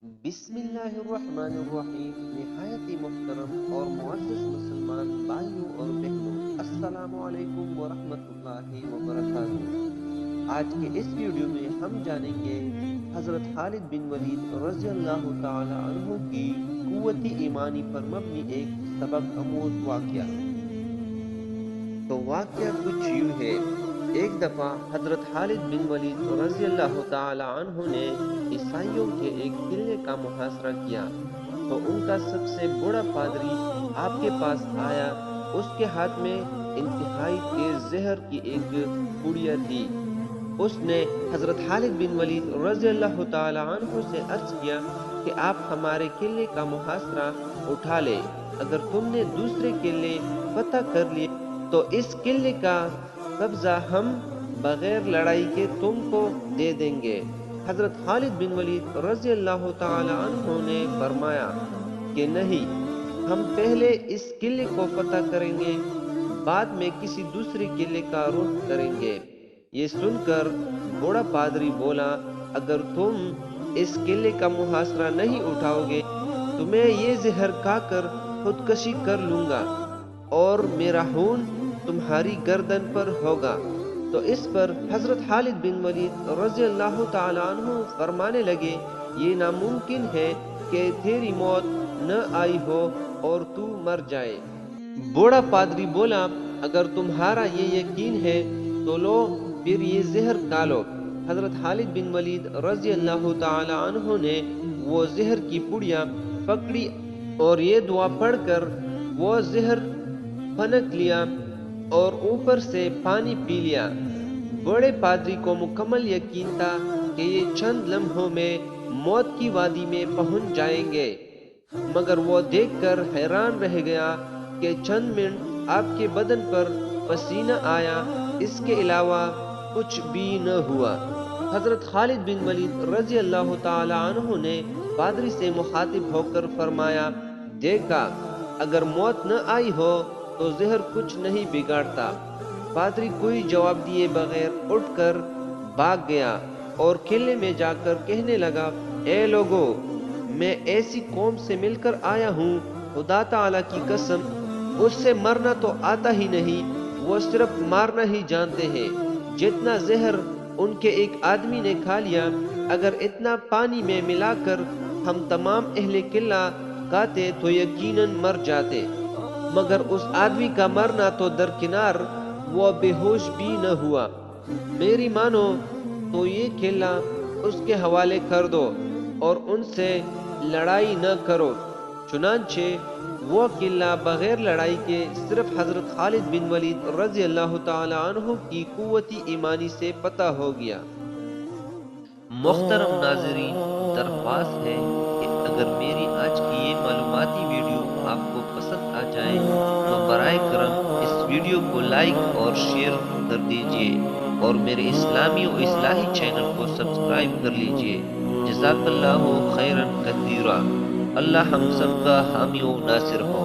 بسم اللہ الرحمن الرحیم۔ نہایت ہی محترم اور معزز مسلمان بھائیوں اور بہنوں، السلام علیکم ورحمۃ اللہ وبرکاتہ۔ آج کے اس ویڈیو میں ہم جانیں گے حضرت خالد بن ولید رضی اللہ تعالی عنہ کی قوت ایمانی پر مبنی ایک سبق آموز واقعہ۔ تو واقعہ کچھ یوں ہے۔ ایک دفعہ حضرت خالد بن ولید رضی اللہ تعالی عنہ نے عیسائیوں کے ایک قلعے کا محاصرہ کیا تو ان کا سب سے بڑا پادری آپ کے پاس آیا۔ اس کے ہاتھ میں انتہائی تیز زہر کی ایک پڑیا تھی۔ اس نے حضرت خالد بن ولید رضی اللہ تعالی عنہ سے عرض کیا کہ آپ ہمارے قلعے کا محاصرہ اٹھا لے، اگر تم نے دوسرے قلعے فتح کر لیے تو اس قلعے کا قبضہ ہم بغیر لڑائی کے تم کو دے دیں گے۔ حضرت خالد بن ولید رضی اللہ تعالی عنہ نے فرمایا کہ نہیں، ہم پہلے اس قلعے کو فتح کریں گے، بعد میں کسی دوسرے قلعے کا رخ کریں گے۔ یہ سن کر بوڑھا پادری بولا، اگر تم اس قلعے کا محاصرہ نہیں اٹھاؤ گے تو میں یہ زہر کھا کر خودکشی کر لوں گا اور میرا خون تمہاری گردن پر ہوگا۔ تو اس پر حضرت خالد بن ولید رضی اللہ تعالی عنہ فرمانے لگے، یہ ناممکن ہے کہ تیری موت نہ آئی ہو اور تو مر جائے۔ بوڑھا پادری بولا، اگر تمہارا یہ یقین ہے تو لو پھر یہ زہر کھا لو۔ حضرت خالد بن ولید رضی اللہ تعالی عنہ نے وہ زہر کی پڑیا پکڑی اور یہ دعا پڑھ کر وہ زہر پھنک لیا اور اوپر سے پانی پی لیا۔ بڑے پادری کو مکمل یقین تھا کہ یہ چند لمحوں میں موت کی وادی میں پہنچ جائیں گے، مگر وہ دیکھ کر حیران رہ گیا کہ چند منٹ آپ کے بدن پر پسینہ آیا، اس کے علاوہ کچھ بھی نہ ہوا۔ حضرت خالد بن ولید رضی اللہ تعالی عنہ نے پادری سے مخاطب ہو کر فرمایا، دیکھا، اگر موت نہ آئی ہو تو زہر کچھ نہیں بگاڑتا۔ پادری کوئی جواب دیے بغیر اٹھ کر بھاگ گیا اور قلعے میں جا کر کہنے لگا، اے لوگو، میں ایسی قوم سے مل کر آیا ہوں، خدا تعالی کی قسم اس سے مرنا تو آتا ہی نہیں، وہ صرف مارنا ہی جانتے ہیں۔ جتنا زہر ان کے ایک آدمی نے کھا لیا، اگر اتنا پانی میں ملا کر ہم تمام اہل قلعہ کھاتے تو یقیناً مر جاتے، مگر اس آدمی کا مرنا تو درکنار، وہ بے ہوش بھی نہ ہوا۔ میری مانو تو یہ قلعہ اس کے حوالے کر دو اور ان سے لڑائی نہ کرو۔ چنانچہ وہ قلعہ بغیر لڑائی کے صرف حضرت خالد بن ولید رضی اللہ تعالی عنہ کی قوت ایمانی سے فتح ہو گیا۔ محترم ناظرین، درخواست ہے کہ اگر میری آج کی یہ معلوماتی ویڈیو آپ کو پسند آ جائے تو برائے کرم اس ویڈیو کو لائک اور شیئر کر دیجیے اور میرے اسلامی و اصلاحی چینل کو سبسکرائب کر لیجیے۔ جزاک اللہ خیرا کثیرا۔ اللہ ہم سب کا حامی و ناصر ہو۔